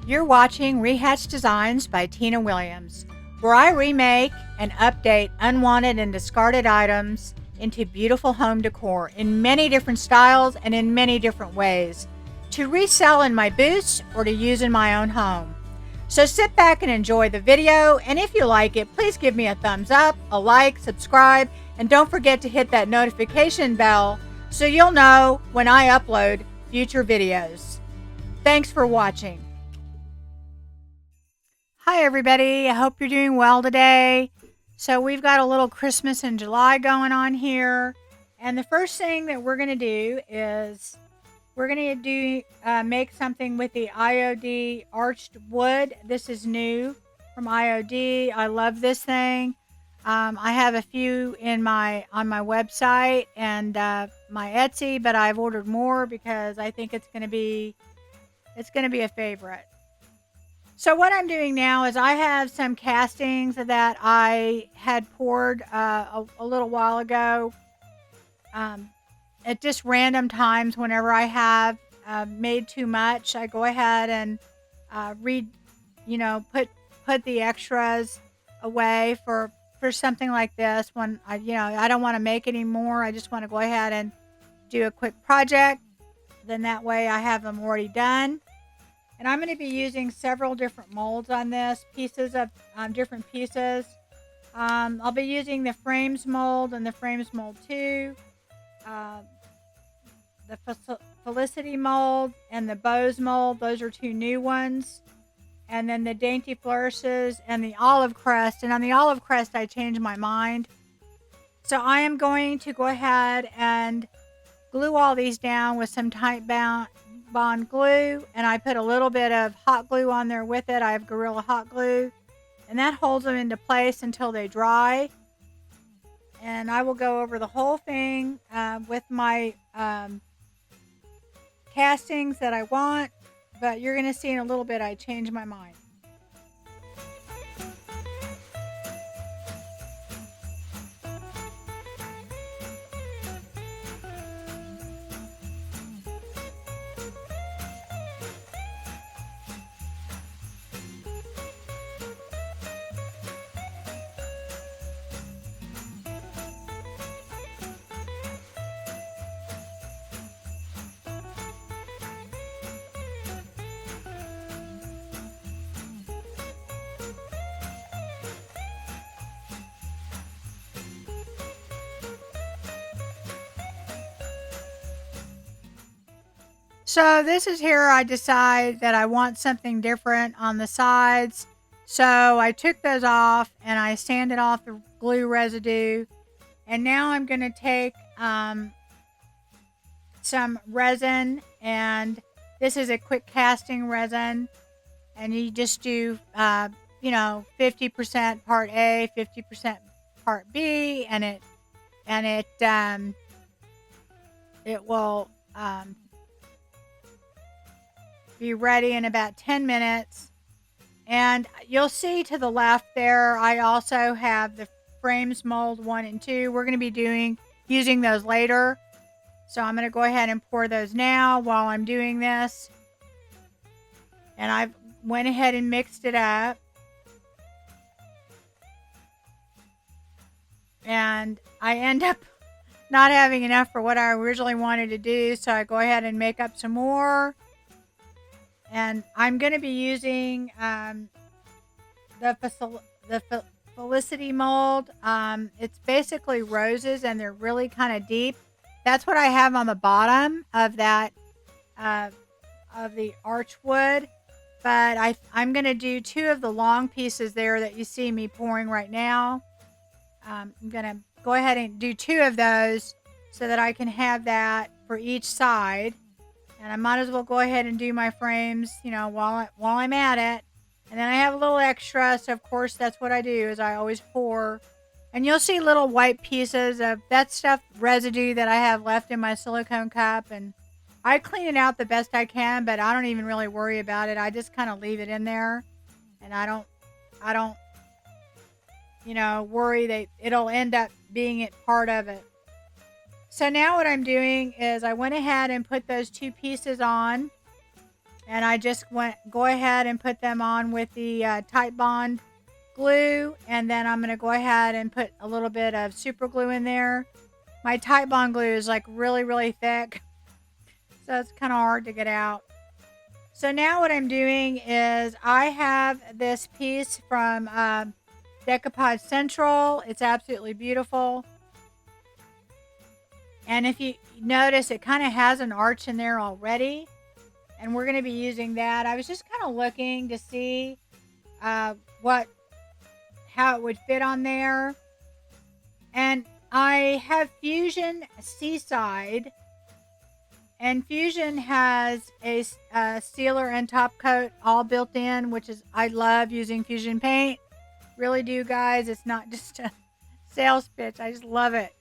You're watching Rehatch Designs by Tina Williams, where I remake and update unwanted and discarded items into beautiful home decor in many different styles and in many different ways to resell in my booths or to use in my own home. So sit back and enjoy the video, and if you like it, please give me a thumbs up, a like, subscribe, and don't forget to hit that notification bell so you'll know when I upload future videos. Thanks for watching. Hi everybody, I hope you're doing well today. So we've got a little Christmas in July going on here, and the first thing that we're going to do is we're going to make something with the IOD arched wood. This is new from IOD. I love this thing. I have a few on my website and my Etsy, but I've ordered more because I think it's going to be a favorite. So what I'm doing now is I have some castings that I had poured a little while ago. At just random times, whenever I have made too much, I go ahead and put the extras away for something like this. When I don't want to make any more, I just want to go ahead and do a quick project. Then that way I have them already done. And I'm going to be using several different molds on this, pieces of different pieces. I'll be using the frames mold and the frames mold 2. The Felicity mold and the Bows mold, those are two new ones. And then the Dainty Flourishes and the Olive Crest. And on the Olive Crest, I changed my mind. So I am going to go ahead and glue all these down with some tight bond glue. And I put a little bit of hot glue on there with it. I have Gorilla Hot Glue. And that holds them into place until they dry. And I will go over the whole thing with my castings that I want, but you're going to see in a little bit I changed my mind. So this is here I decide that I want something different on the sides. So I took those off and I sanded off the glue residue. And now I'm going to take some resin, and this is a quick casting resin. And you just do, 50% part A, 50% part B, and it will be ready in about 10 minutes. And you'll see to the left there, I also have the frames mold 1 and 2. We're going to be using those later. So I'm going to go ahead and pour those now while I'm doing this. And I've went ahead and mixed it up. And I end up not having enough for what I originally wanted to do. So I go ahead and make up some more. And I'm going to be using the Felicity mold. It's basically roses, and they're really kind of deep. That's what I have on the bottom of that of the arch wood. But I'm going to do 2 of the long pieces there that you see me pouring right now. I'm going to go ahead and do 2 of those so that I can have that for each side. And I might as well go ahead and do my frames, while I'm at it. And then I have a little extra, so of course that's what I do, is I always pour. And you'll see little white pieces of that stuff, residue that I have left in my silicone cup. And I clean it out the best I can, but I don't even really worry about it. I just kind of leave it in there. And I don't worry that it'll end up being part of it. So now what I'm doing is I went ahead and put those 2 pieces on. And I just go ahead and put them on with the Type Bond glue. And then I'm going to go ahead and put a little bit of super glue in there. My Type Bond glue is like really, really thick. So it's kind of hard to get out. So now what I'm doing is I have this piece from Decoupage Central. It's absolutely beautiful. And if you notice, it kind of has an arch in there already. And we're going to be using that. I was just kind of looking to see how it would fit on there. And I have Fusion Seaside. And Fusion has a sealer and top coat all built in, which is, I love using Fusion paint. Really do, guys. It's not just a sales pitch. I just love it.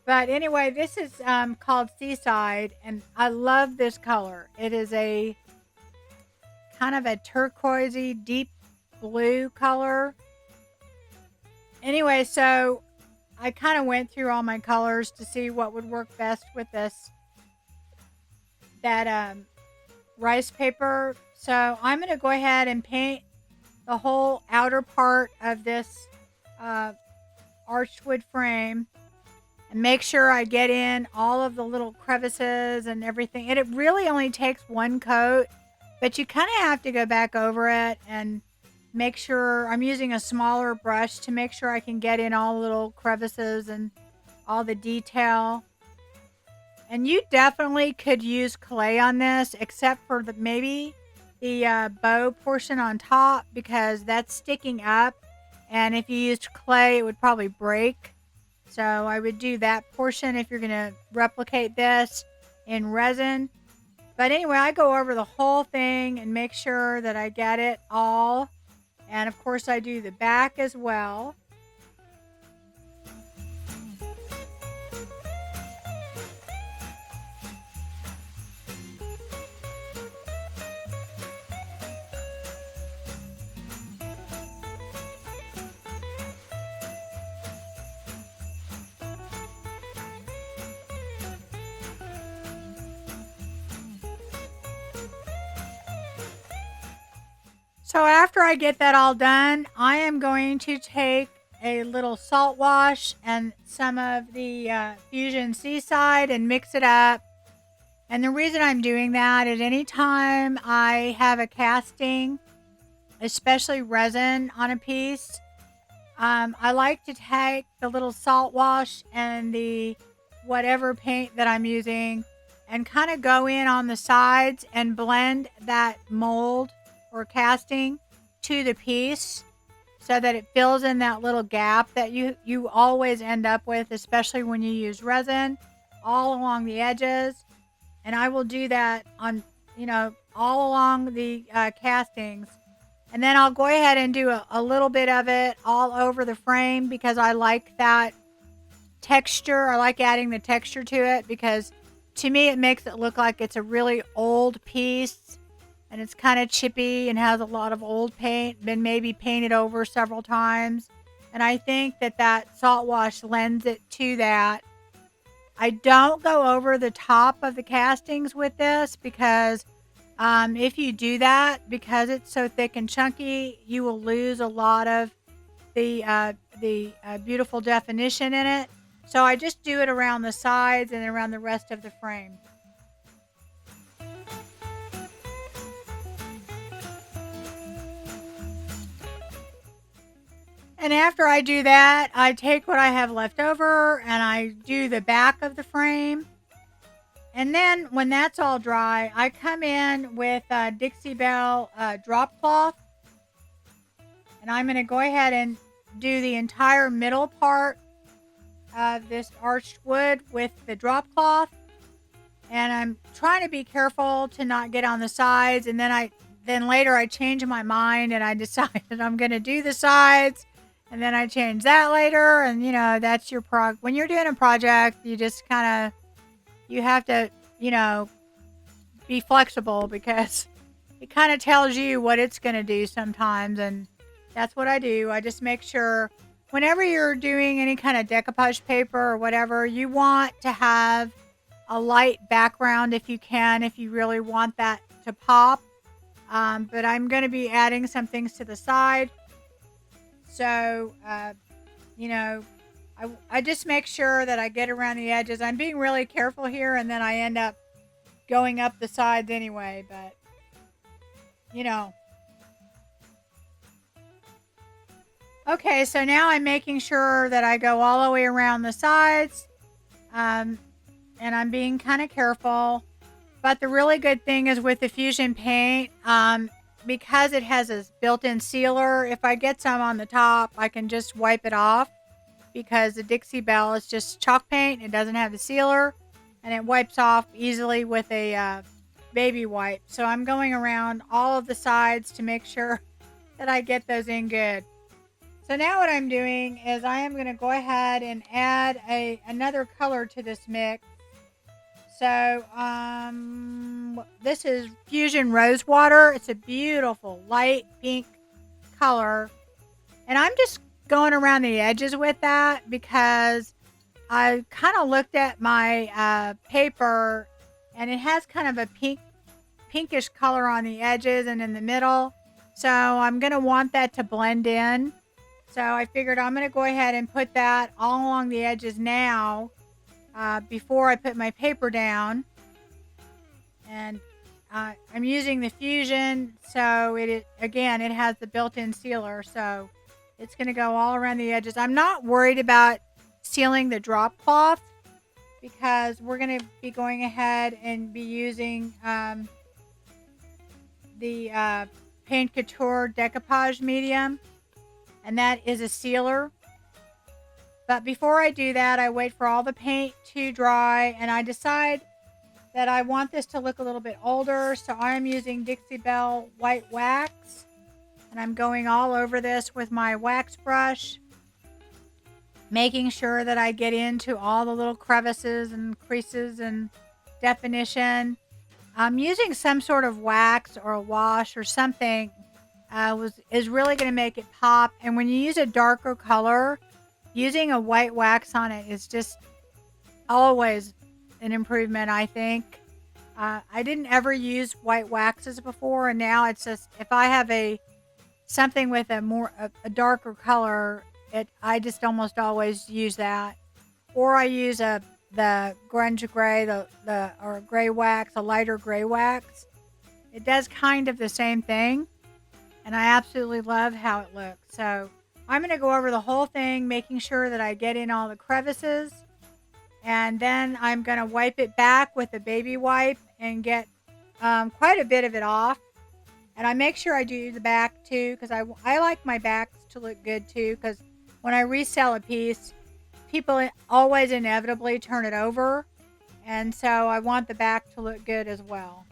But anyway, this is called Seaside, and I love this color. It is a kind of a turquoisey, deep blue color. Anyway, so I kind of went through all my colors to see what would work best with that rice paper. So I'm going to go ahead and paint the whole outer part of this arched wood frame and make sure I get in all of the little crevices and everything. And it really only takes one coat, but you kind of have to go back over it and make sure. I'm using a smaller brush to make sure I can get in all the little crevices and all the detail. And you definitely could use clay on this, except for maybe the bow portion on top, because that's sticking up. And if you used clay, it would probably break. So I would do that portion if you're going to replicate this in resin. But anyway, I go over the whole thing and make sure that I get it all. And of course, I do the back as well. So after I get that all done, I am going to take a little salt wash and some of the Fusion Seaside and mix it up. And the reason I'm doing that is anytime I have a casting, especially resin on a piece, I like to take the little salt wash and the whatever paint that I'm using and kind of go in on the sides and blend that mold or casting to the piece so that it fills in that little gap that you always end up with, especially when you use resin, all along the edges. And I will do that on, all along the castings. And then I'll go ahead and do a little bit of it all over the frame because I like that texture. I like adding the texture to it because to me it makes it look like it's a really old piece. And it's kind of chippy and has a lot of old paint, been maybe painted over several times. And I think that salt wash lends it to that. I don't go over the top of the castings with this because if you do that, because it's so thick and chunky, you will lose a lot of the beautiful definition in it. So I just do it around the sides and around the rest of the frame. And after I do that, I take what I have left over and I do the back of the frame. And then when that's all dry, I come in with Dixie Belle drop cloth. And I'm going to go ahead and do the entire middle part of this arched wood with the drop cloth. And I'm trying to be careful to not get on the sides. And then later I change my mind and I decide that I'm going to do the sides. And then I change that later. And, that's your when you're doing a project, you just kind of, you have to, be flexible because it kind of tells you what it's going to do sometimes. And that's what I do. I just make sure whenever you're doing any kind of decoupage paper or whatever, you want to have a light background if you can, if you really want that to pop. But I'm going to be adding some things to the side. So, you know, I just make sure that I get around the edges. I'm being really careful here, and then I end up going up the sides anyway. But, you know. Okay, so now I'm making sure that I go all the way around the sides. And I'm being kind of careful. But the really good thing is with the Fusion paint, because it has a built-in sealer, if I get some on the top, I can just wipe it off, because the Dixie Belle is just chalk paint. It doesn't have a sealer, and it wipes off easily with a baby wipe. So I'm going around all of the sides to make sure that I get those in good. So now what I'm doing is I am going to go ahead and add another color to this mix. So this is Fusion Rose Water. It's a beautiful light pink color. And I'm just going around the edges with that because I kind of looked at my paper, and it has kind of a pinkish color on the edges and in the middle. So I'm going to want that to blend in. So I figured I'm going to go ahead and put that all along the edges now before I put my paper down. And I'm using the Fusion, so it has the built-in sealer, so it's going to go all around the edges. I'm not worried about sealing the drop cloth because we're going to be going ahead and be using the Paint Couture Decoupage medium, and that is a sealer. But before I do that, I wait for all the paint to dry, and I decide that I want this to look a little bit older, so I'm using Dixie Belle white wax, and I'm going all over this with my wax brush, making sure that I get into all the little crevices and creases and definition. I'm using some sort of wax or a wash or something is really going to make it pop. And when you use a darker color, using a white wax on it is just always an improvement, I think. I didn't ever use white waxes before, and now it's just if I have something with a darker color, I just almost always use that, or I use the grunge gray, or gray wax, a lighter gray wax. It does kind of the same thing, and I absolutely love how it looks. So I'm going to go over the whole thing, making sure that I get in all the crevices. And then I'm going to wipe it back with a baby wipe and get quite a bit of it off. And I make sure I do the back too, because I like my backs to look good too, because when I resell a piece, people always inevitably turn it over. And so I want the back to look good as well.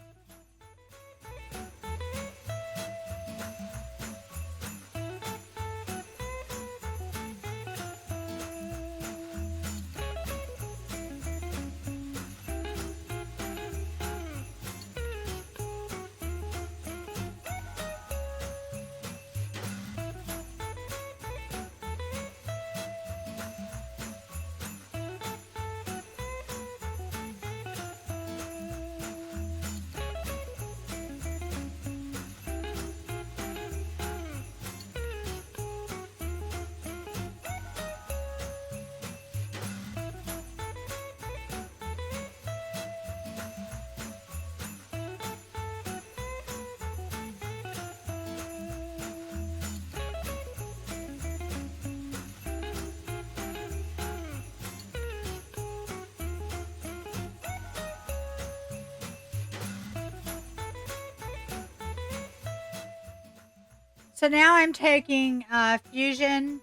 So now I'm taking Fusion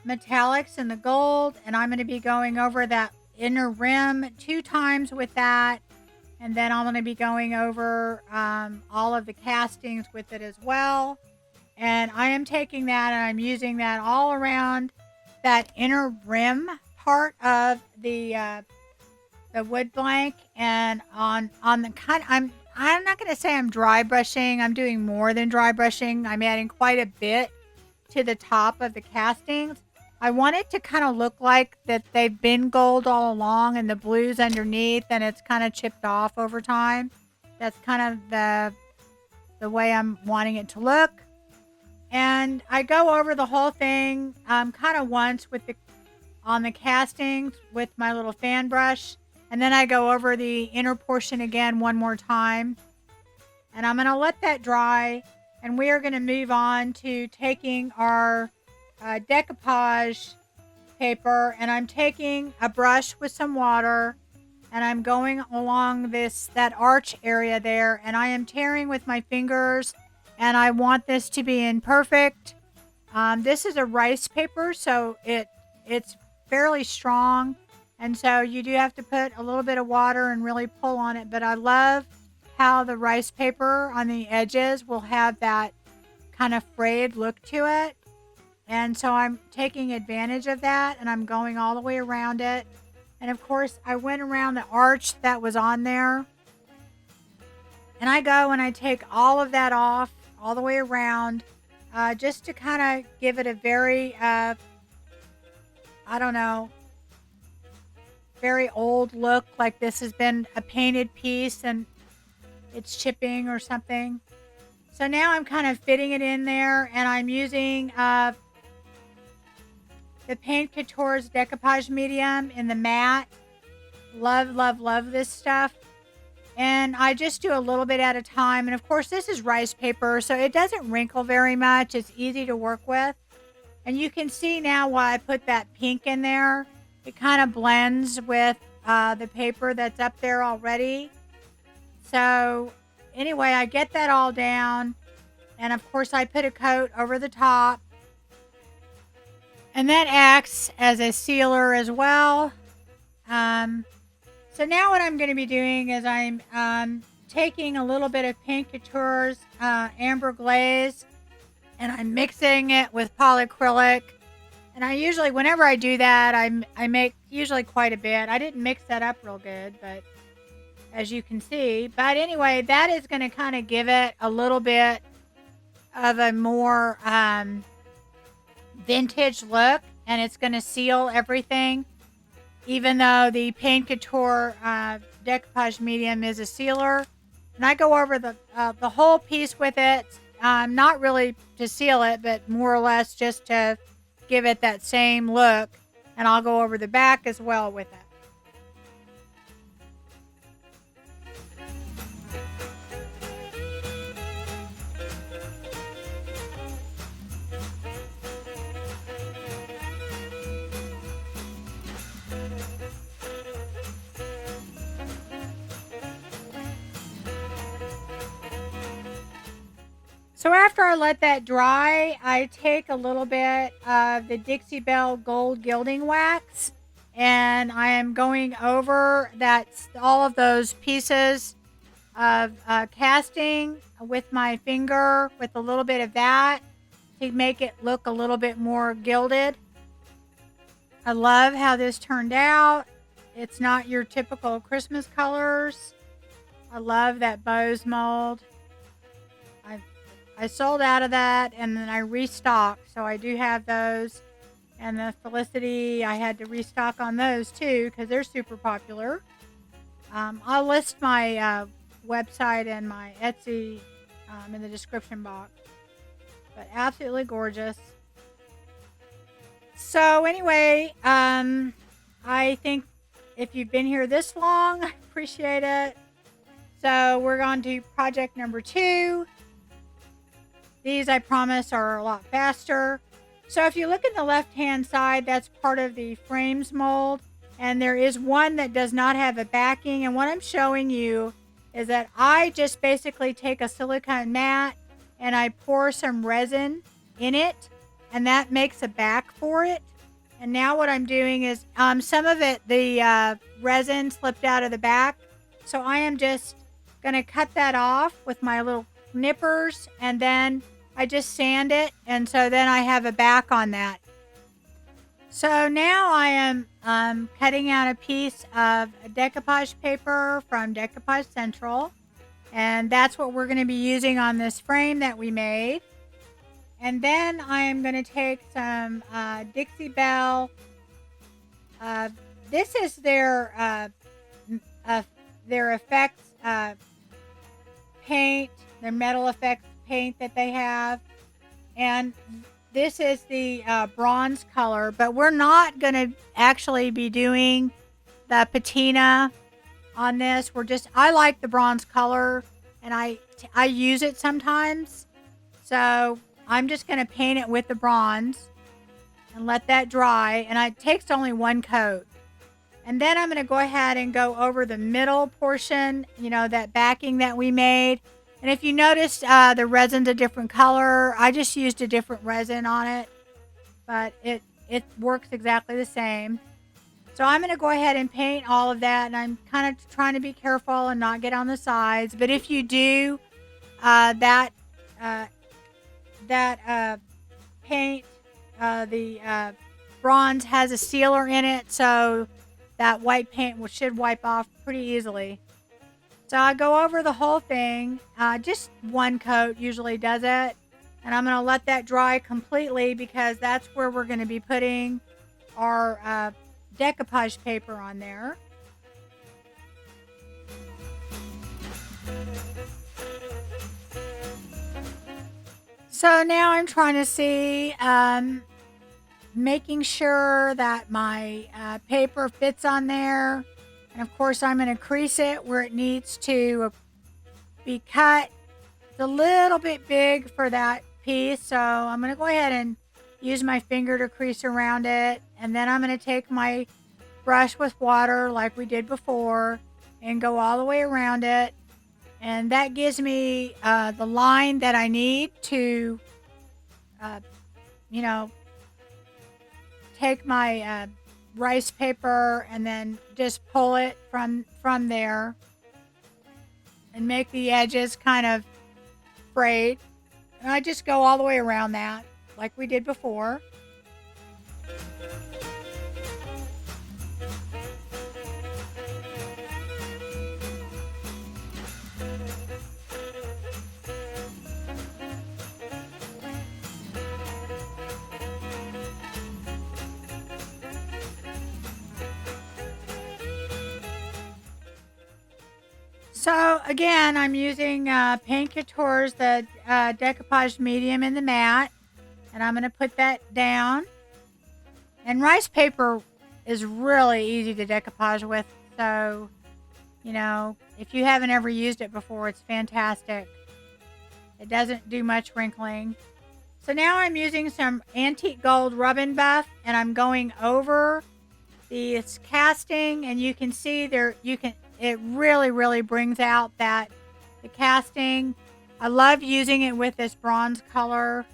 Metallics in the gold, and I'm going to be going over that inner rim 2 times with that. And then I'm going to be going over all of the castings with it as well. And I am taking that and I'm using that all around that inner rim part of the wood blank, and on the kind. I'm not going to say I'm dry brushing. I'm doing more than dry brushing. I'm adding quite a bit to the top of the castings. I want it to kind of look like that they've been gold all along and the blue's underneath and it's kind of chipped off over time. That's kind of the way I'm wanting it to look. And I go over the whole thing kind of once with on the castings with my little fan brush. And then I go over the inner portion again one more time. And I'm going to let that dry. And we are going to move on to taking our decoupage paper. And I'm taking a brush with some water. And I'm going along that arch area there. And I am tearing with my fingers. And I want this to be in perfect. This is a rice paper, so it's fairly strong. And so you do have to put a little bit of water and really pull on it. But I love how the rice paper on the edges will have that kind of frayed look to it. And so I'm taking advantage of that, and I'm going all the way around it. And of course, I went around the arch that was on there. And I go and I take all of that off all the way around just to kind of give it a very, I don't know, very old look, like this has been a painted piece and it's chipping or something. So now I'm kind of fitting it in there, and I'm using the Paint Couture's Decoupage Medium in the matte. Love, love, love this stuff. And I just do a little bit at a time. And of course, this is rice paper, so it doesn't wrinkle very much. It's easy to work with. And you can see now why I put that pink in there. It kind of blends with the paper that's up there already. So anyway, I get that all down. And of course, I put a coat over the top. And that acts as a sealer as well. So now what I'm going to be doing is I'm taking a little bit of Paint Couture's Amber Glaze, and I'm mixing it with polyacrylic. And I usually, whenever I do that, I make usually quite a bit. I didn't mix that up real good, but as you can see. But anyway, that is going to kind of give it a little bit of a more vintage look, and it's going to seal everything. Even though the Paint Couture Decoupage Medium is a sealer. And I go over the whole piece with it. Not really to seal it, but more or less just to give it that same look. And I'll go over the back as well with it. So after I let that dry, I take a little bit of the Dixie Belle Gold Gilding Wax, and I am going over all of those pieces of casting with my finger with a little bit of that to make it look a little bit more gilded. I love how this turned out. It's not your typical Christmas colors. I love that Bose mold. I sold out of that, and then I restocked, so I do have those. And the Felicity, I had to restock on those too because they're super popular. I'll list my website and my Etsy in the description box. But absolutely gorgeous. So anyway, I think if you've been here this long, I appreciate it. So we're on to project number 2. These, I promise, are a lot faster. So if you look at the left-hand side, that's part of the frames mold. And there is one that does not have a backing. And what I'm showing you is that I just basically take a silicone mat and I pour some resin in it. And that makes a back for it. And now what I'm doing is some of it, the resin slipped out of the back. So I am just going to cut that off with my little nippers, and then I just sand it, and so then I have a back on that. So now I am cutting out a piece of decoupage paper from Decoupage Central, and that's what we're going to be using on this frame that we made. And then I am going to take some Dixie Belle. This is their effects paint their metal effect paint that they have. And this is the bronze color, but we're not going to actually be doing the patina on this. I like the bronze color, and I use it sometimes. So I'm just going to paint it with the bronze and let that dry. And it takes only one coat. And then I'm going to go ahead and go over the middle portion, that backing that we made. And if you noticed, the resin's a different color. I just used a different resin on it, but it works exactly the same. So I'm going to go ahead and paint all of that, and I'm kind of trying to be careful and not get on the sides. But if you do, that paint, the bronze has a sealer in it, so that white paint should wipe off pretty easily. So I go over the whole thing. Just one coat usually does it. And I'm going to let that dry completely because that's where we're going to be putting our decoupage paper on there. So now I'm trying to see, making sure that my paper fits on there. And of course I'm going to crease it where it needs to be cut. It's a little bit big for that piece, so I'm going to go ahead and use my finger to crease around it. And then I'm going to take my brush with water like we did before and go all the way around it. And that gives me the line that I need to, take my rice paper and then just pull it from there and make the edges kind of frayed. And I just go all the way around that like we did before. So again, I'm using Paint Couture's the decoupage medium in the matte, and I'm going to put that down. And rice paper is really easy to decoupage with, so if you haven't ever used it before, it's fantastic. It doesn't do much wrinkling. So now I'm using some antique gold rub-and buff, and I'm going over this casting, and you can see there it really brings out the casting. I love using it with this bronze color.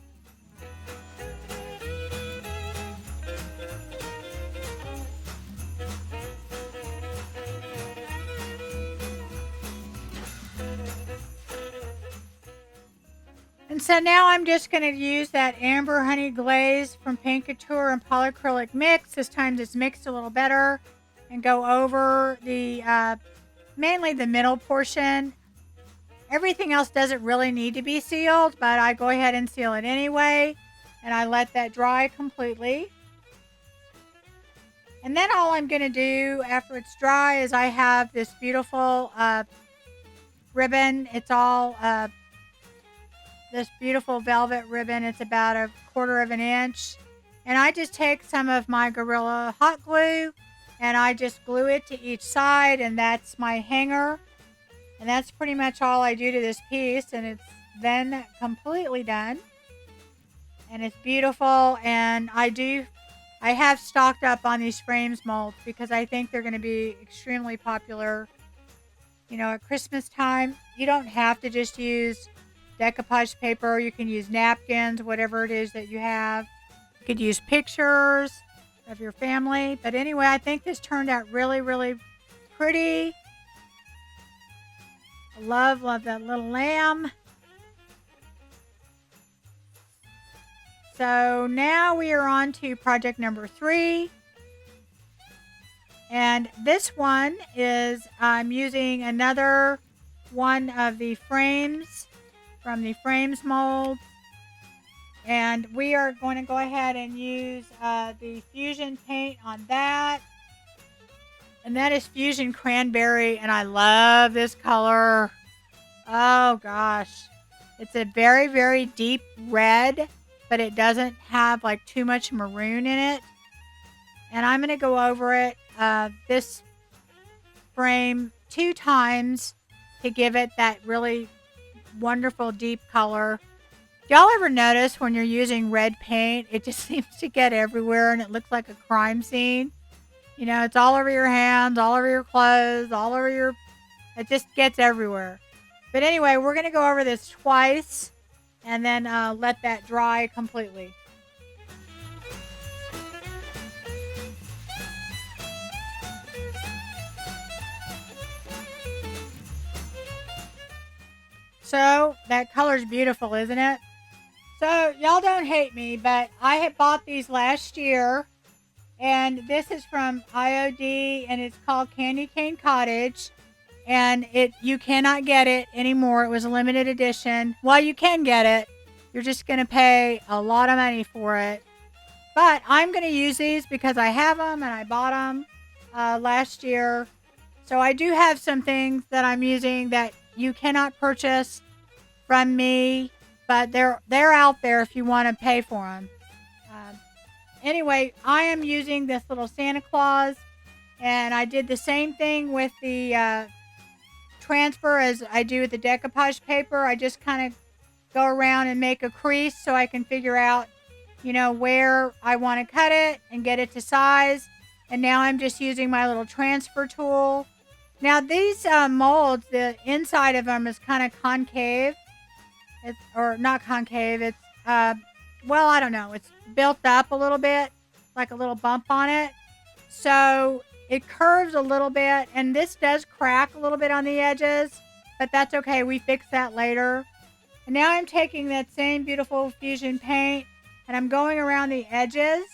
And so now I'm just going to use that Amber Honey Glaze from Paint Couture and Polyacrylic Mix. This time it's mixed a little better. And go over the mainly the middle portion. Everything else doesn't really need to be sealed, but I go ahead and seal it anyway. And I let that dry completely. And then all I'm going to do after it's dry is I have this beautiful ribbon. It's all this beautiful velvet ribbon. It's about 1/4 of an inch. And I just take some of my Gorilla hot glue and I just glue it to each side, and that's my hanger. And that's pretty much all I do to this piece, and it's then completely done. And it's beautiful, and I have stocked up on these frames molds because I think they're going to be extremely popular. At Christmas time, you don't have to just use decoupage paper. You can use napkins, whatever it is that you have. You could use pictures of your family. But anyway, I think this turned out really pretty. I love that little lamb. So now we are on to project number 3. And this one is, I'm using another one of the frames from the frames mold. And we are going to go ahead and use the Fusion paint on that. And that is Fusion Cranberry, and I love this color. Oh gosh. It's a very, very deep red, but it doesn't have like too much maroon in it. And I'm going to go over it, this frame 2 times to give it that really wonderful deep color. Do y'all ever notice when you're using red paint, it just seems to get everywhere and it looks like a crime scene? You know, it's all over your hands, all over your clothes, all over your... It just gets everywhere. But anyway, we're going to go over this twice and then let that dry completely. So, that color's beautiful, isn't it? So, y'all don't hate me, but I had bought these last year. And this is from IOD, and it's called Candy Cane Cottage. And you cannot get it anymore. It was a limited edition. Well, you can get it. You're just going to pay a lot of money for it. But I'm going to use these because I have them, and I bought them last year. So I do have some things that I'm using that you cannot purchase from me, but they're out there if you want to pay for them. Anyway, I am using this little Santa Claus, and I did the same thing with the transfer as I do with the decoupage paper. I just kind of go around and make a crease so I can figure out, you know, where I want to cut it and get it to size. And now I'm just using my little transfer tool. Now these molds, the inside of them is kind of concave. Or not concave. It's, well, I don't know. It's built up a little bit, like a little bump on it. So it curves a little bit, and this does crack a little bit on the edges, but that's okay. We fix that later. And now I'm taking that same beautiful fusion paint, and I'm going around the edges.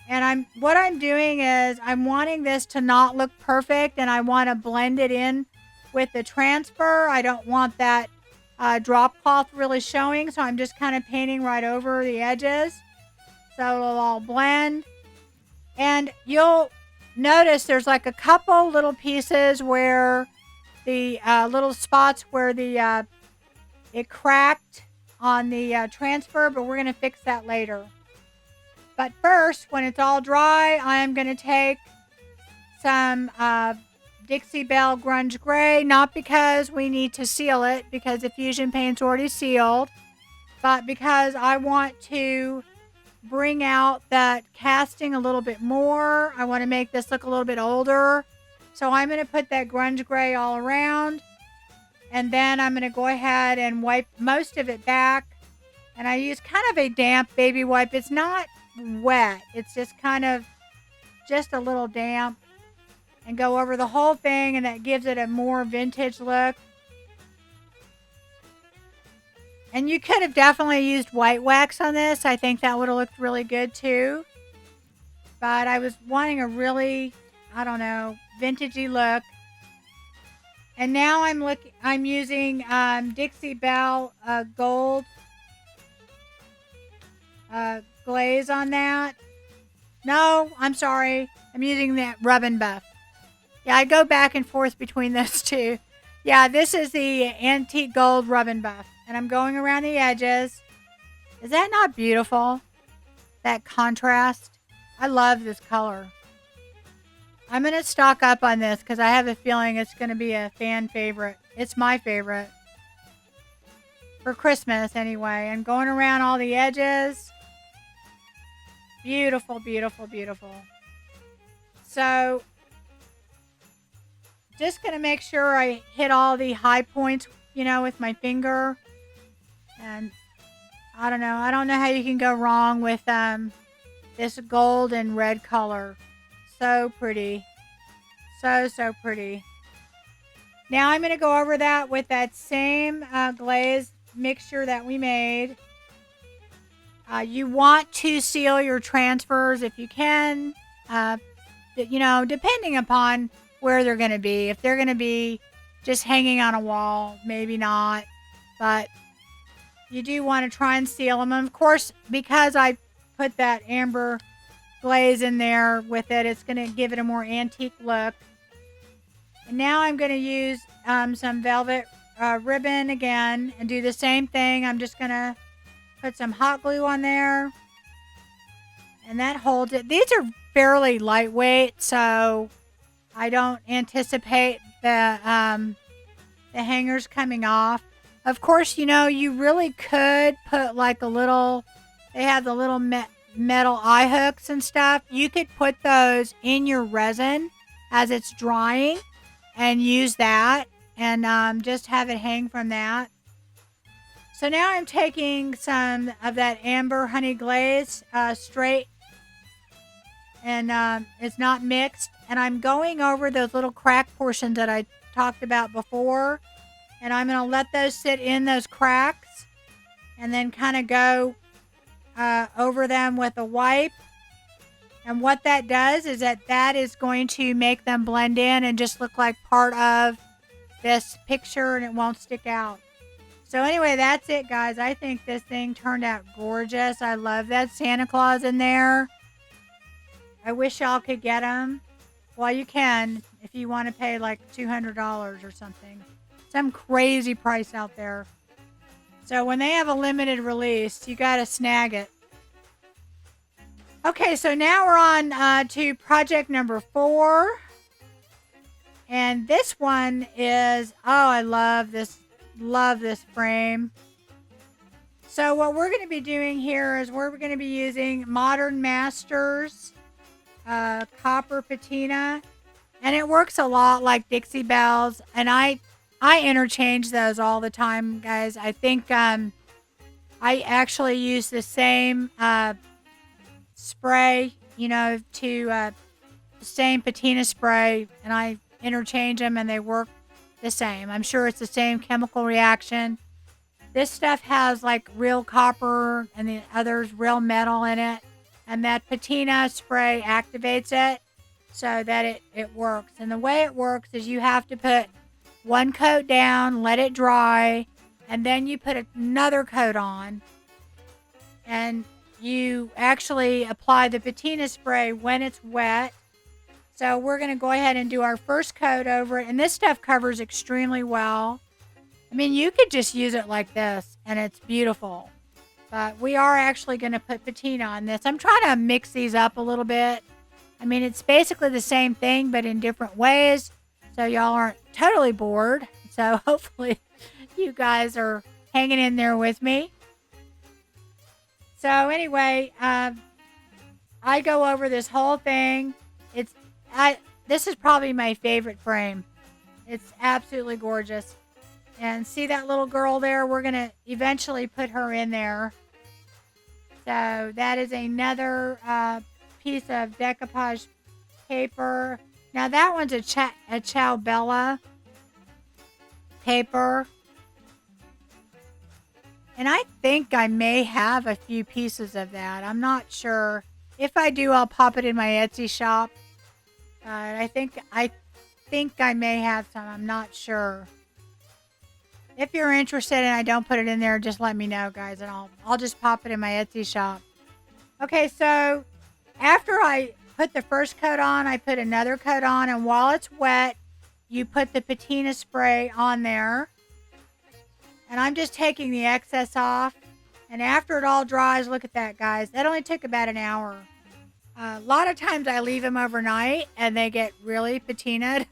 And what I'm doing is I'm wanting this to not look perfect, and I want to blend it in with the transfer. I don't want that drop cloth really showing, so I'm just kind of painting right over the edges so it'll all blend. And you'll notice there's like a couple little pieces where the little spots where the it cracked on the transfer, but we're going to fix that later. But first, when it's all dry, I am going to take some Dixie Belle Grunge Gray, not because we need to seal it, because the fusion paint's already sealed, but because I want to bring out that casting a little bit more. I want to make this look a little bit older. So I'm going to put that Grunge Gray all around, and then I'm going to go ahead and wipe most of it back. And I use kind of a damp baby wipe. It's not wet. It's just kind of just a little damp, and go over the whole thing, and that gives it a more vintage look. And you could have definitely used white wax on this. I think that would have looked really good too. But I was wanting a really, I don't know, vintagey look. And now I'm using Dixie Belle gold glaze on that. No, I'm sorry. I'm using that Rub and Buff. Yeah, I go back and forth between those two. Yeah, this is the Antique Gold Rub and Buff. And I'm going around the edges. Is that not beautiful? That contrast. I love this color. I'm going to stock up on this because I have a feeling it's going to be a fan favorite. It's my favorite. For Christmas, anyway. And going around all the edges. Beautiful, beautiful, beautiful. So, just going to make sure I hit all the high points, you know, with my finger. And I don't know how you can go wrong with this gold and red color. So pretty. So pretty. Now I'm going to go over that with that same glaze mixture that we made. You want to seal your transfers if you can. You know, depending upon where they're going to be. If they're going to be just hanging on a wall, maybe not. But you do want to try and seal them. And of course, because I put that amber glaze in there with it, it's going to give it a more antique look. And now I'm going to use some velvet ribbon again and do the same thing. I'm just going to put some hot glue on there. And that holds it. These are fairly lightweight, so I don't anticipate the hangers coming off. Of course, you know, you really could put like a little, they have the little metal eye hooks and stuff. You could put those in your resin as it's drying and use that and just have it hang from that. So now I'm taking some of that amber honey glaze straight, and it's not mixed. And I'm going over those little crack portions that I talked about before. And I'm going to let those sit in those cracks and then kind of go over them with a wipe. And what that does is that is going to make them blend in and just look like part of this picture, and it won't stick out. So anyway, that's it, guys. I think this thing turned out gorgeous. I love that Santa Claus in there. I wish y'all could get them. Well, you can if you want to pay like $200 or something. Some crazy price out there. So when they have a limited release, you got to snag it. Okay, so now we're on to project number 4. And this one is, oh, I love this frame. So what we're going to be doing here is we're going to be using Modern Masters copper patina, and it works a lot like Dixie Bells, and I interchange those all the time, guys. I think I actually use the same spray, you know, to the same patina spray, and I interchange them and they work the same. I'm sure it's the same chemical reaction. This stuff has like real copper and the others real metal in it, and that patina spray activates it so that it works. And the way it works is you have to put one coat down, let it dry, and then you put another coat on, and you actually apply the patina spray when it's wet. So we're going to go ahead and do our first coat over it, and this stuff covers extremely well. I mean, you could just use it like this and it's beautiful, but we are actually going to put patina on this. I'm trying to mix these up a little bit. I mean, it's basically the same thing but in different ways, so y'all aren't totally bored. So hopefully you guys are hanging in there with me. So anyway, I go over this whole thing. This is probably my favorite frame. It's absolutely gorgeous. And see that little girl there? We're going to eventually put her in there. So that is another piece of decoupage paper. Now that one's a Ciao Bella paper. And I think I may have a few pieces of that. I'm not sure. If I do, I'll pop it in my Etsy shop. I think I may have some. I'm not sure. If you're interested and I don't put it in there, just let me know, guys, and I'll just pop it in my Etsy shop. Okay, so after I put the first coat on, I put another coat on, and while it's wet, you put the patina spray on there. And I'm just taking the excess off. And after it all dries, look at that, guys. That only took about an hour. A lot of times I leave them overnight and they get really patinaed.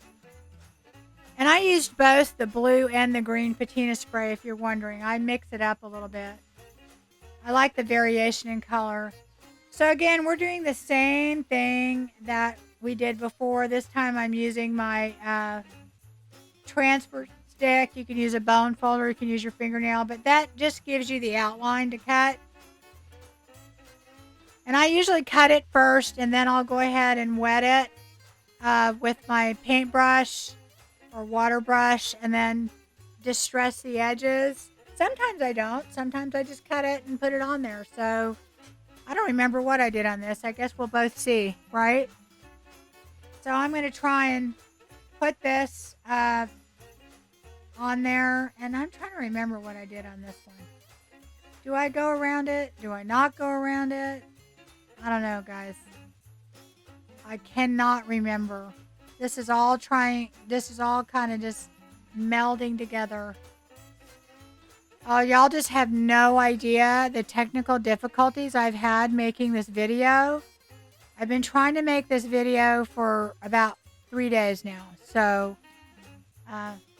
And I used both the blue and the green patina spray, if you're wondering. I mix it up a little bit. I like the variation in color. So again, we're doing the same thing that we did before. This time I'm using my transfer stick. You can use a bone folder, you can use your fingernail, but that just gives you the outline to cut. And I usually cut it first, and then I'll go ahead and wet it with my paintbrush or water brush, and then distress the edges. Sometimes I don't. Sometimes I just cut it and put it on there. So I don't remember what I did on this. I guess we'll both see, right? So I'm going to try and put this on there, and I'm trying to remember what I did on this one. Do I go around it? Do I not go around it? I don't know, guys. I cannot remember. This is all kind of just melding together. Oh, y'all just have no idea the technical difficulties I've had making this video. I've been trying to make this video for about 3 days now. So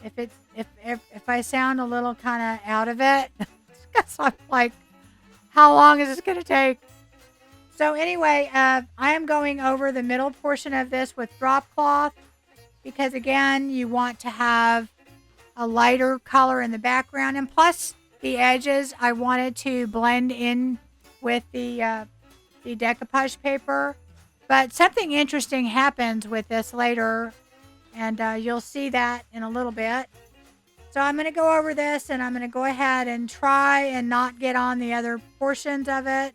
if I sound a little kind of out of it, it's because I'm like, how long is this going to take? So anyway, I am going over the middle portion of this with drop cloth because again, you want to have a lighter color in the background, and plus the edges I wanted to blend in with the decoupage paper. But something interesting happens with this later, and you'll see that in a little bit. So I'm going to go over this, and I'm going to go ahead and try and not get on the other portions of it.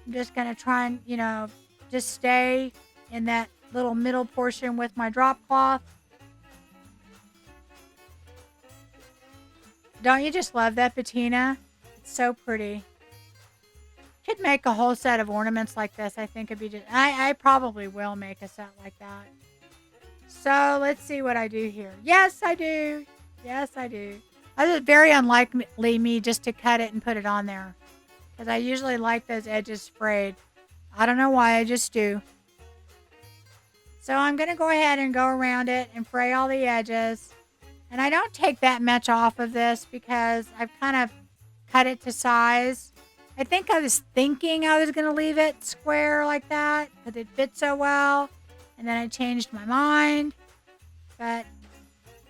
I'm just going to try and, just stay in that little middle portion with my drop cloth. Don't you just love that patina? It's so pretty. Could make a whole set of ornaments like this. I think it'd be just... I probably will make a set like that. So let's see what I do here. Yes, I do. Yes, I do. It's very unlikely me just to cut it and put it on there. Because I usually like those edges frayed. I don't know why, I just do. So I'm going to go ahead and go around it and fray all the edges. And I don't take that much off of this because I've kind of cut it to size. I think I was thinking I was going to leave it square like that because it fits so well. And then I changed my mind. But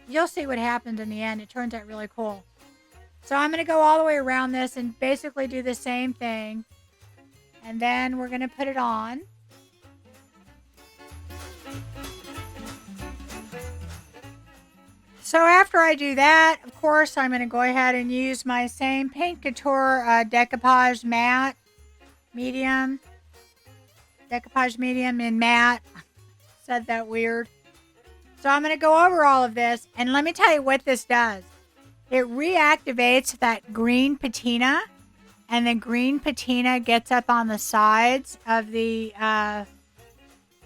you'll see what happens in the end. It turns out really cool. So I'm going to go all the way around this and basically do the same thing. And then we're going to put it on. So after I do that, of course, I'm going to go ahead and use my same Paint Couture Decoupage Matte Medium. Decoupage Medium in Matte. Said that weird. So I'm going to go over all of this. And let me tell you what this does. It reactivates that green patina. And the green patina gets up on the sides of the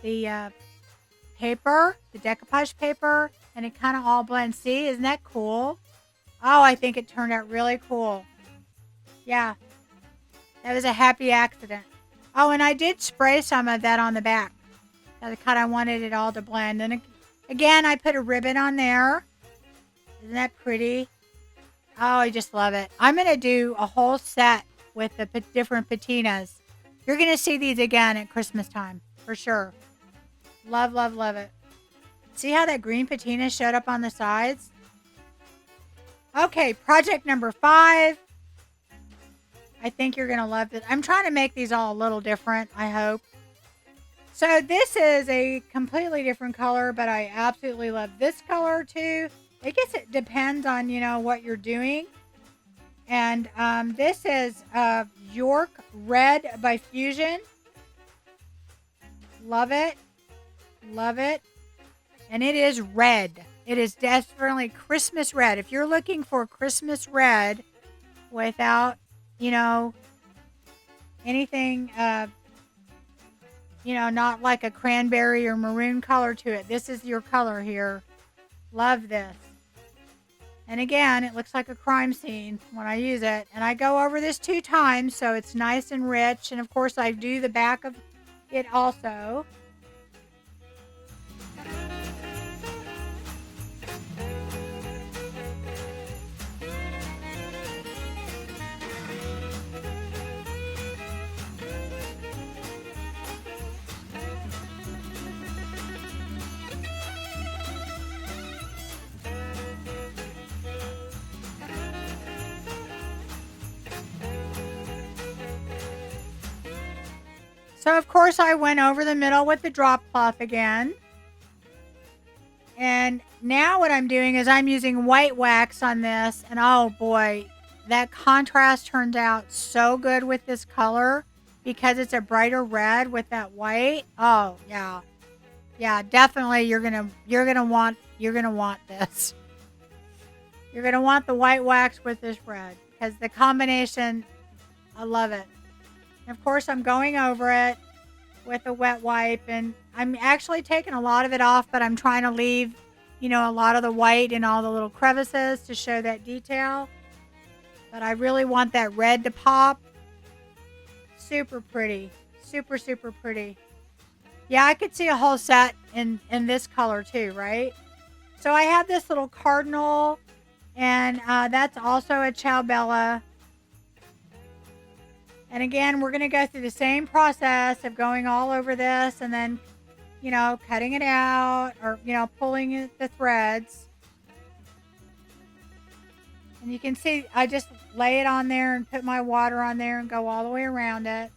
paper, the decoupage paper. And it kind of all blends. See, isn't that cool? Oh, I think it turned out really cool. Yeah. That was a happy accident. Oh, and I did spray some of that on the back. I kind of wanted it all to blend. And again, I put a ribbon on there. Isn't that pretty? Oh, I just love it. I'm going to do a whole set with the different patinas. You're going to see these again at Christmas time. For sure. Love, love, love it. See how that green patina showed up on the sides? Okay, project number 5. I think you're going to love it. I'm trying to make these all a little different, I hope. So this is a completely different color, but I absolutely love this color too. I guess it depends on, what you're doing. And this is York Red by Fusion. Love it. Love it. And it is red. It is definitely Christmas red. If you're looking for Christmas red without, anything, not like a cranberry or maroon color to it. This is your color here. Love this. And again, it looks like a crime scene when I use it. And I go over this 2 times so it's nice and rich. And of course, I do the back of it also. So, of course, I went over the middle with the drop cloth again. And now what I'm doing is I'm using white wax on this. And oh boy, that contrast turns out so good with this color because it's a brighter red with that white. Oh, yeah. Yeah, definitely you're going to want this. You're going to want the white wax with this red because the combination, I love it. And of course, I'm going over it with a wet wipe, and I'm actually taking a lot of it off, but I'm trying to leave, you know, a lot of the white in all the little crevices to show that detail. But I really want that red to pop. Super pretty. Super, super pretty. Yeah, I could see a whole set in this color too, right? So I have this little cardinal, and that's also a Ciao Bella. And again, we're going to go through the same process of going all over this and then, you know, cutting it out or, you know, pulling the threads. And you can see I just lay it on there and put my water on there and go all the way around it.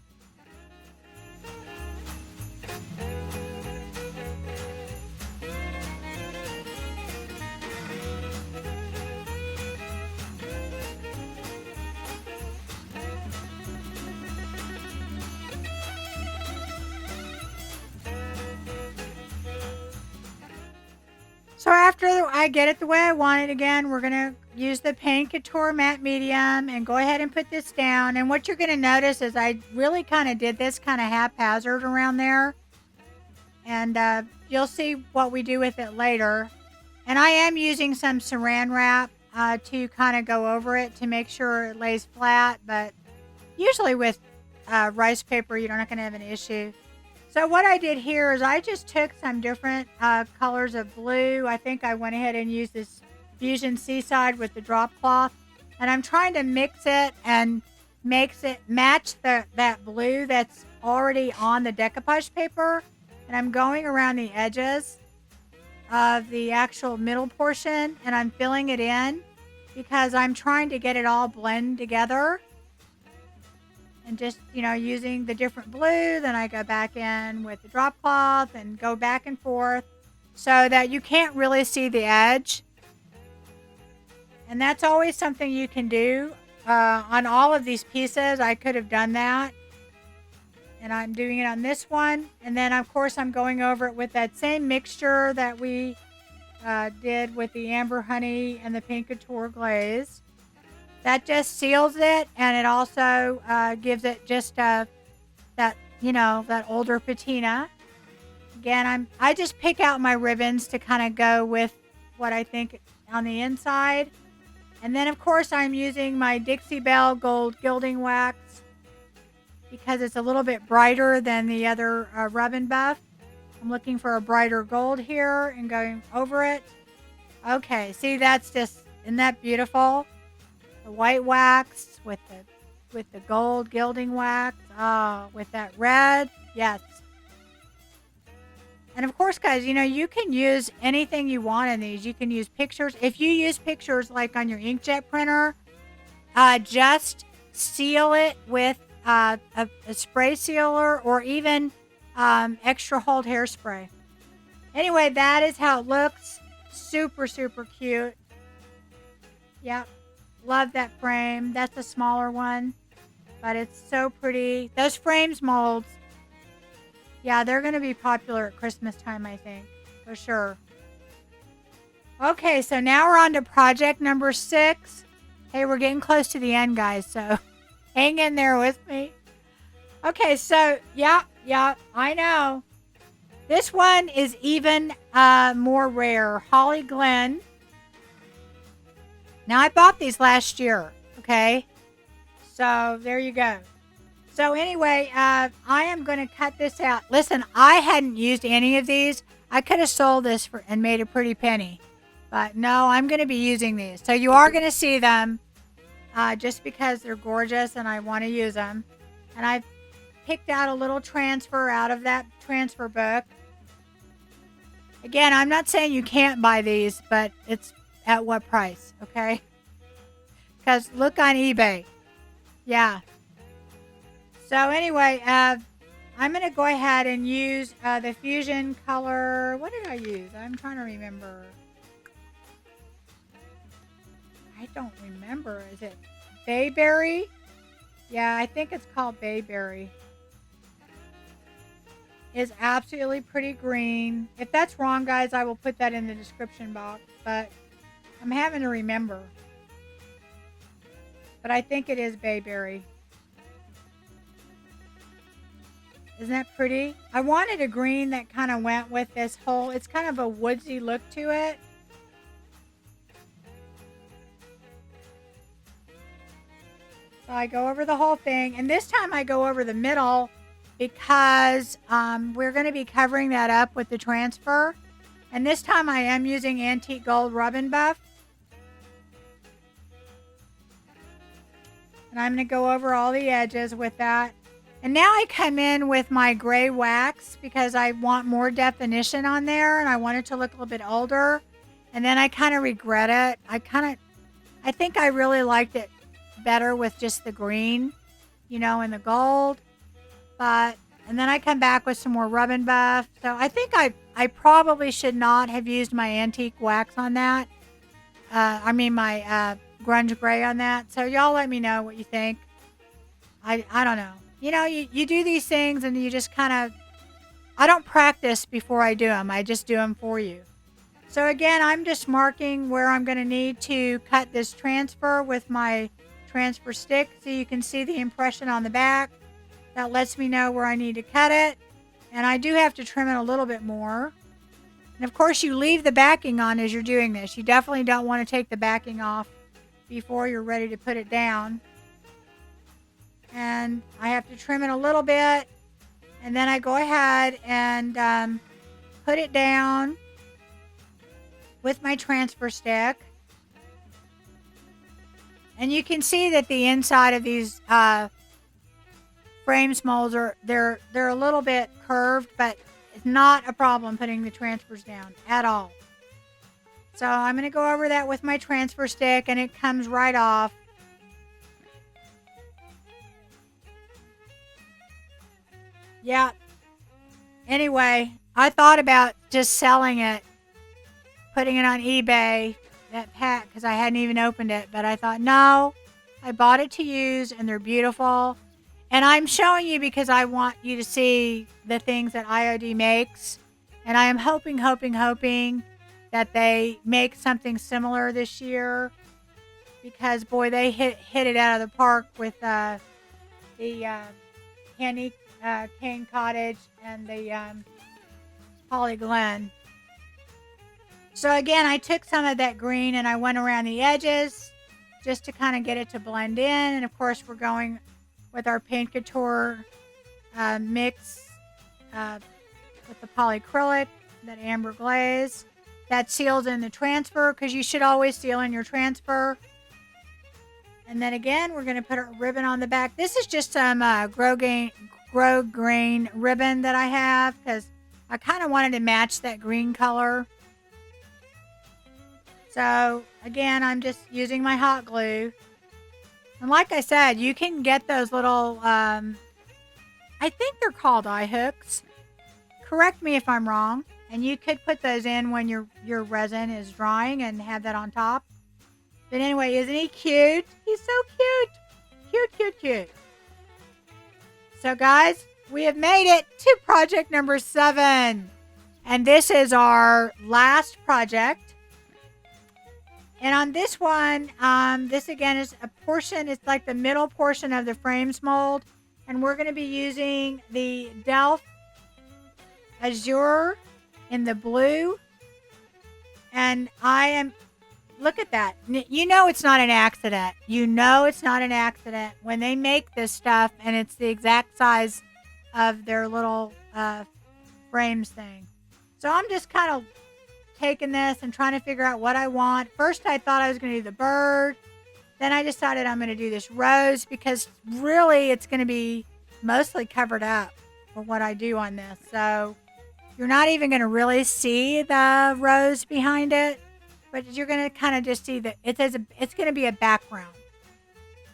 So after I get it the way I want it again, we're going to use the Paint Couture Matte Medium and go ahead and put this down. And what you're going to notice is I really kind of did this kind of haphazard around there. And you'll see what we do with it later. And I am using some saran wrap to kind of go over it to make sure it lays flat. But usually with rice paper, you're not going to have an issue. So what I did here is I just took some different colors of blue. I think I went ahead and used this Fusion Seaside with the drop cloth. And I'm trying to mix it and makes it match that blue that's already on the decoupage paper. And I'm going around the edges of the actual middle portion and I'm filling it in because I'm trying to get it all blend together. And just, you know, using the different blue, then I go back in with the drop cloth and go back and forth so that you can't really see the edge. And that's always something you can do. On all of these pieces, I could have done that. And I'm doing it on this one. And then, of course, I'm going over it with that same mixture that we did with the Amber Honey and the Paint Couture Glaze. That just seals it, and it also gives it just that, you know, that older patina. Again, I just pick out my ribbons to kind of go with what I think on the inside. And then, of course, I'm using my Dixie Belle Gold Gilding Wax because it's a little bit brighter than the other Rub and Buff. I'm looking for a brighter gold here and going over it. Okay, see, that's just, isn't that beautiful? The white wax with the gold gilding wax. Oh, with that red. Yes. And of course, guys, you know, you can use anything you want in these. You can use pictures. If you use pictures like on your inkjet printer, just seal it with a spray sealer or even extra hold hairspray. Anyway, that is how it looks. Super, super cute. Yep. Love that frame. That's a smaller one, but it's so pretty. Those frames molds, yeah, they're going to be popular at Christmas time, I think, for sure. Okay, so now we're on to project number 6. Hey, we're getting close to the end, guys, so hang in there with me. Okay, so, yeah, I know. This one is even more rare. Holly Glen. Now, I bought these last year, okay? So, there you go. So, anyway, I am going to cut this out. Listen, I hadn't used any of these. I could have sold this and made a pretty penny. But, no, I'm going to be using these. So, you are going to see them just because they're gorgeous and I want to use them. And I picked out a little transfer out of that transfer book. Again, I'm not saying you can't buy these, but it's at what price, okay? Because look on eBay. Yeah. So anyway, I'm going to go ahead and use the Fusion color. What did I use? I'm trying to remember. I don't remember. Is it Bayberry? Yeah, I think it's called Bayberry. Is absolutely pretty green. If that's wrong, guys, I will put that in the description box. But I'm having to remember. But I think it is Bayberry. Isn't that pretty? I wanted a green that kind of went with this whole, it's kind of a woodsy look to it. So I go over the whole thing, and this time I go over the middle because we're going to be covering that up with the transfer. And this time I am using Antique Gold Rub and Buff. And I'm going to go over all the edges with that. And now I come in with my gray wax because I want more definition on there and I want it to look a little bit older. And then I kind of regret it. I think I really liked it better with just the green, you know, and the gold. And then I come back with some more Rub and Buff. So I think I probably should not have used my antique wax on that. My grunge gray on that. So y'all let me know what you think. I don't know. You know, you do these things and you just kind of, I don't practice before I do them. I just do them for you. So again, I'm just marking where I'm going to need to cut this transfer with my transfer stick so you can see the impression on the back. That lets me know where I need to cut it. And I do have to trim it a little bit more. And of course you leave the backing on as you're doing this. You definitely don't want to take the backing off before you're ready to put it down. And I have to trim it a little bit. And then I go ahead and put it down with my transfer stick. And you can see that the inside of these frames molds they're a little bit curved, but it's not a problem putting the transfers down at all. So I'm going to go over that with my transfer stick and it comes right off. Yeah. Anyway, I thought about just selling it, putting it on eBay, that pack, because I hadn't even opened it. But I thought, no, I bought it to use and they're beautiful. And I'm showing you because I want you to see the things that IOD makes. And I am hoping that they make something similar this year. Because, boy, they hit it out of the park with the Candy Cane Cottage and the Holly Glen. So again, I took some of that green and I went around the edges just to kind of get it to blend in. And of course, we're going with our Paint Couture mix with the polyacrylic, that amber glaze. That seals in the transfer because you should always seal in your transfer. And then again, we're going to put a ribbon on the back. This is just some Grow Grain ribbon that I have because I kind of wanted to match that green color. So again, I'm just using my hot glue. And like I said, you can get those little, I think they're called eye hooks. Correct me if I'm wrong. And you could put those in when your resin is drying and have that on top. But anyway, isn't he cute? He's so cute. Cute, cute, cute. So guys, we have made it to project number 7. And this is our last project. And on this one, this again is a portion, it's like the middle portion of the frames mold. And we're going to be using the Delft Azure in the blue. And look at that. You know it's not an accident. You know it's not an accident when they make this stuff and it's the exact size of their little frames thing. So I'm just kind of taking this and trying to figure out what I want. First I thought I was going to do the bird. Then I decided I'm going to do this rose because really it's going to be mostly covered up for what I do on this. So you're not even going to really see the rose behind it. But you're going to kind of just see that it's going to be a background.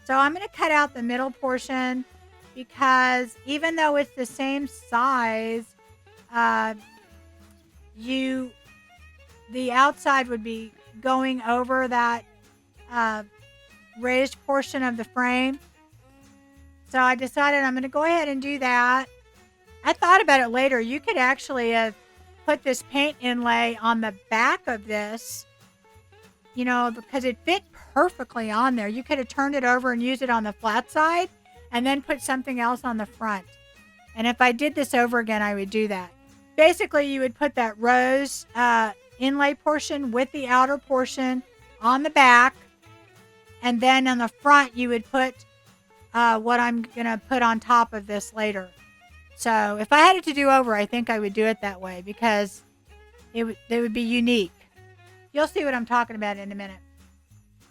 So I'm going to cut out the middle portion because even though it's the same size, the outside would be going over that raised portion of the frame. So I decided I'm going to go ahead and do that. I thought about it later. You could actually have put this paint inlay on the back of this. You know, because it fit perfectly on there. You could have turned it over and used it on the flat side and then put something else on the front. And if I did this over again, I would do that. Basically, you would put that rose inlay portion with the outer portion on the back. And then on the front, you would put what I'm going to put on top of this later. So if I had it to do over, I think I would do it that way because they would be unique. You'll see what I'm talking about in a minute.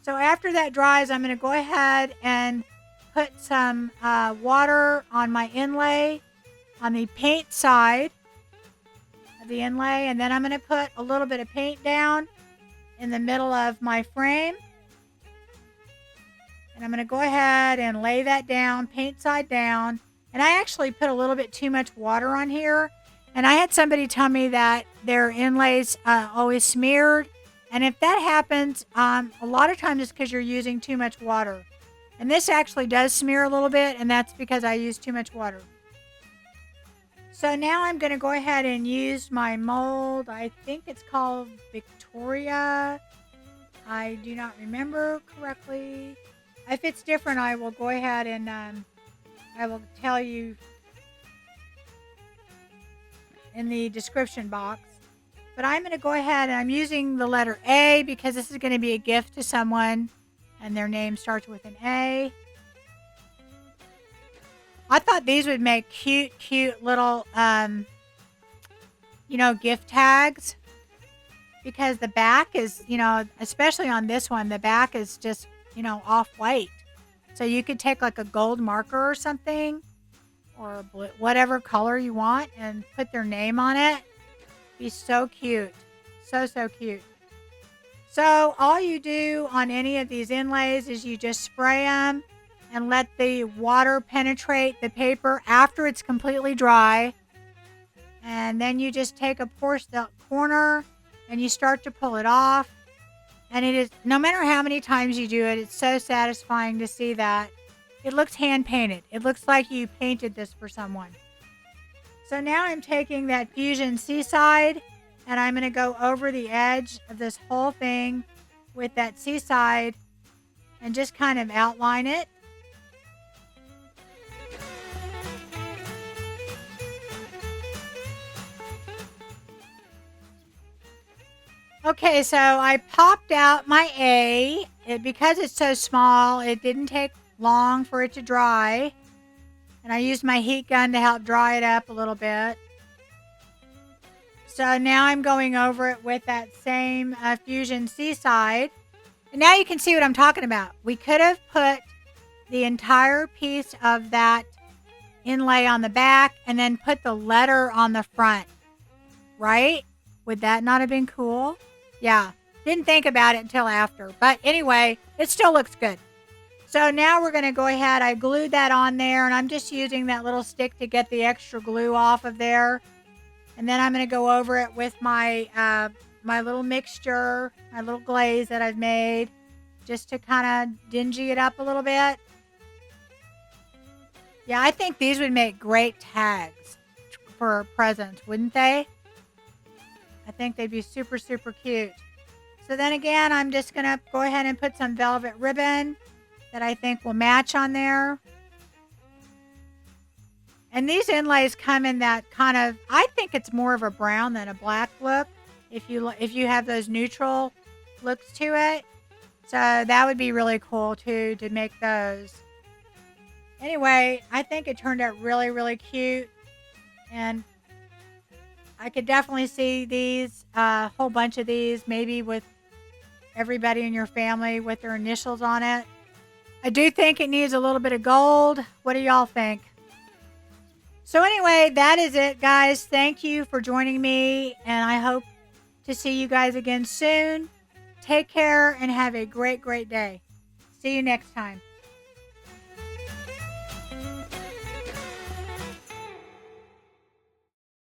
So after that dries, I'm going to go ahead and put some water on my inlay on the paint side of the inlay. And then I'm going to put a little bit of paint down in the middle of my frame. And I'm going to go ahead and lay that down, paint side down. And I actually put a little bit too much water on here. And I had somebody tell me that their inlays always smeared. And if that happens, a lot of times it's because you're using too much water. And this actually does smear a little bit, and that's because I use too much water. So now I'm going to go ahead and use my mold. I think it's called Victoria. I do not remember correctly. If it's different, I will go ahead and I will tell you in the description box. But I'm going to go ahead and I'm using the letter A because this is going to be a gift to someone and their name starts with an A. I thought these would make cute little, gift tags because the back is, especially on this one, the back is just, off-white. So you could take like a gold marker or something or whatever color you want and put their name on it. Be so cute. So cute. So all you do on any of these inlays is you just spray them and let the water penetrate the paper after it's completely dry. And then you just take a corner and you start to pull it off. And it is, no matter how many times you do it, it's so satisfying to see that. It looks hand painted. It looks like you painted this for someone. So now I'm taking that Fusion Seaside and I'm going to go over the edge of this whole thing with that Seaside and just kind of outline it. Okay, so I popped out my A. Because it's so small, it didn't take long for it to dry. And I used my heat gun to help dry it up a little bit. So now I'm going over it with that same Fusion Seaside. And now you can see what I'm talking about. We could have put the entire piece of that inlay on the back and then put the letter on the front. Right? Would that not have been cool? Yeah. Didn't think about it until after. But anyway, it still looks good. So now we're going to go ahead. I glued that on there, and I'm just using that little stick to get the extra glue off of there. And then I'm going to go over it with my my little mixture, my little glaze that I've made, just to kind of dingy it up a little bit. Yeah, I think these would make great tags for presents, wouldn't they? I think they'd be super, super cute. So then again, I'm just going to go ahead and put some velvet ribbon that I think will match on there. And these inlays come in that kind of, I think it's more of a brown than a black look if you have those neutral looks to it. So that would be really cool too to make those. Anyway, I think it turned out really, really cute. And I could definitely see these, a whole bunch of these, maybe with everybody in your family with their initials on it. I do think it needs a little bit of gold. What do y'all think? So anyway, that is it, guys. Thank you for joining me, and I hope to see you guys again soon. Take care and have a great, great day. See you next time.